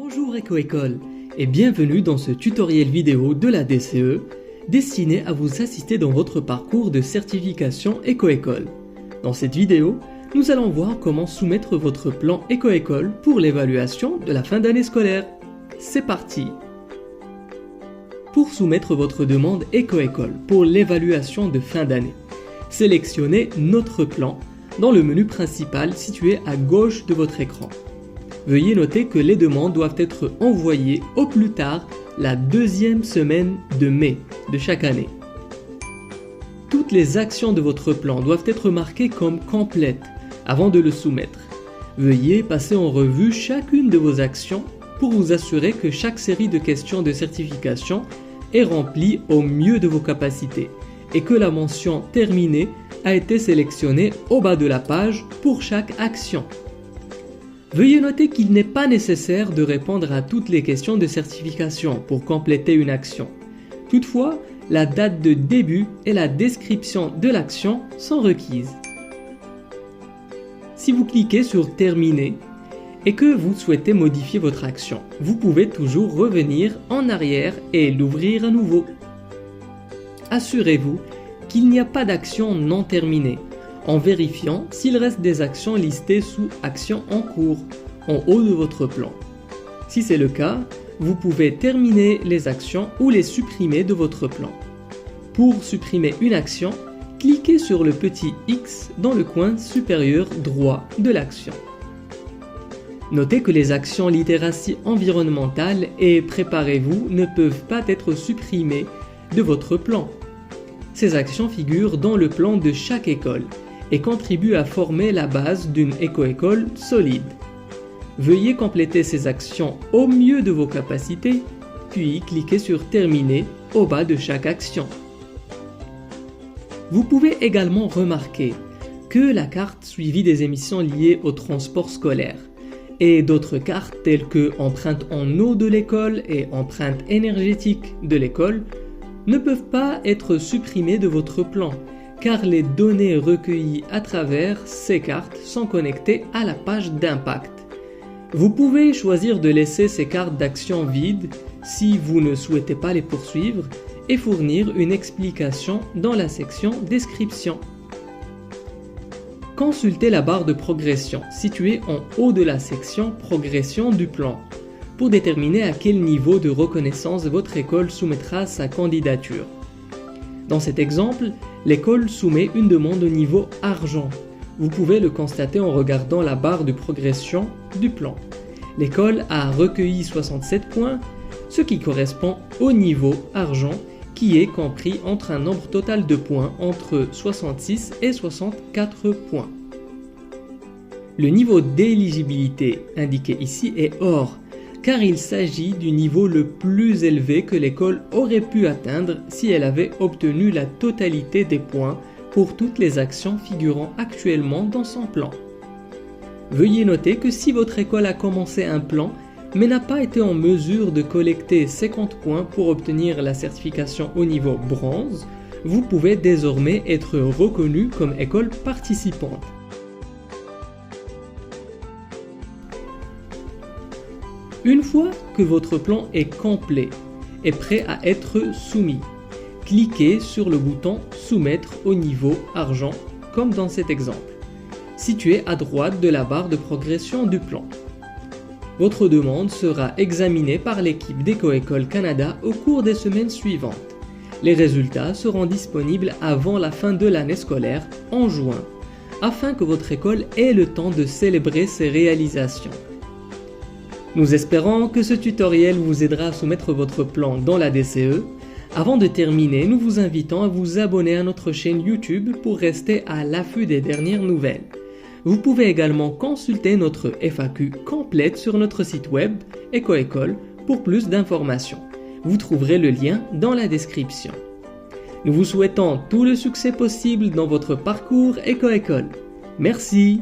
Bonjour Éco-École et bienvenue dans ce tutoriel vidéo de la DCE destiné à vous assister dans votre parcours de certification Éco-École. Dans cette vidéo, nous allons voir comment soumettre votre plan Éco-École pour l'évaluation de la fin d'année scolaire. C'est parti! Pour soumettre votre demande Éco-École pour l'évaluation de fin d'année, sélectionnez Notre plan dans le menu principal situé à gauche de votre écran. Veuillez noter que les demandes doivent être envoyées au plus tard la deuxième semaine de mai de chaque année. Toutes les actions de votre plan doivent être marquées comme complètes avant de le soumettre. Veuillez passer en revue chacune de vos actions pour vous assurer que chaque série de questions de certification est remplie au mieux de vos capacités et que la mention « Terminée » a été sélectionnée au bas de la page pour chaque action. Veuillez noter qu'il n'est pas nécessaire de répondre à toutes les questions de certification pour compléter une action. Toutefois, la date de début et la description de l'action sont requises. Si vous cliquez sur « Terminer » et que vous souhaitez modifier votre action, vous pouvez toujours revenir en arrière et l'ouvrir à nouveau. Assurez-vous qu'il n'y a pas d'action non terminée, en vérifiant s'il reste des actions listées sous « Actions en cours » en haut de votre plan. Si c'est le cas, vous pouvez terminer les actions ou les supprimer de votre plan. Pour supprimer une action, cliquez sur le petit X dans le coin supérieur droit de l'action. Notez que les actions littératie environnementale et préparez-vous ne peuvent pas être supprimées de votre plan. Ces actions figurent dans le plan de chaque école et contribuent à former la base d'une éco-école solide. Veuillez compléter ces actions au mieux de vos capacités, puis cliquez sur « Terminer » au bas de chaque action. Vous pouvez également remarquer que la carte suivie des émissions liées au transport scolaire et d'autres cartes telles que empreinte en eau de l'école et empreinte énergétique de l'école ne peuvent pas être supprimées de votre plan, car les données recueillies à travers ces cartes sont connectées à la page d'impact. Vous pouvez choisir de laisser ces cartes d'action vides si vous ne souhaitez pas les poursuivre et fournir une explication dans la section description. Consultez la barre de progression située en haut de la section progression du plan pour déterminer à quel niveau de reconnaissance votre école soumettra sa candidature. Dans cet exemple, l'école soumet une demande au niveau argent. Vous pouvez le constater en regardant la barre de progression du plan. L'école a recueilli 67 points, ce qui correspond au niveau argent qui est compris entre un nombre total de points entre 66 et 64 points. Le niveau d'éligibilité indiqué ici est or, car il s'agit du niveau le plus élevé que l'école aurait pu atteindre si elle avait obtenu la totalité des points pour toutes les actions figurant actuellement dans son plan. Veuillez noter que si votre école a commencé un plan mais n'a pas été en mesure de collecter 50 points pour obtenir la certification au niveau bronze, vous pouvez désormais être reconnu comme école participante. Une fois que votre plan est complet et prêt à être soumis, cliquez sur le bouton « Soumettre au niveau argent » comme dans cet exemple, situé à droite de la barre de progression du plan. Votre demande sera examinée par l'équipe d'Éco-École Canada au cours des semaines suivantes. Les résultats seront disponibles avant la fin de l'année scolaire, en juin, afin que votre école ait le temps de célébrer ses réalisations. Nous espérons que ce tutoriel vous aidera à soumettre votre plan dans la DCE. Avant de terminer, nous vous invitons à vous abonner à notre chaîne YouTube pour rester à l'affût des dernières nouvelles. Vous pouvez également consulter notre FAQ complète sur notre site web Éco-École pour plus d'informations. Vous trouverez le lien dans la description. Nous vous souhaitons tout le succès possible dans votre parcours Éco-École. Merci!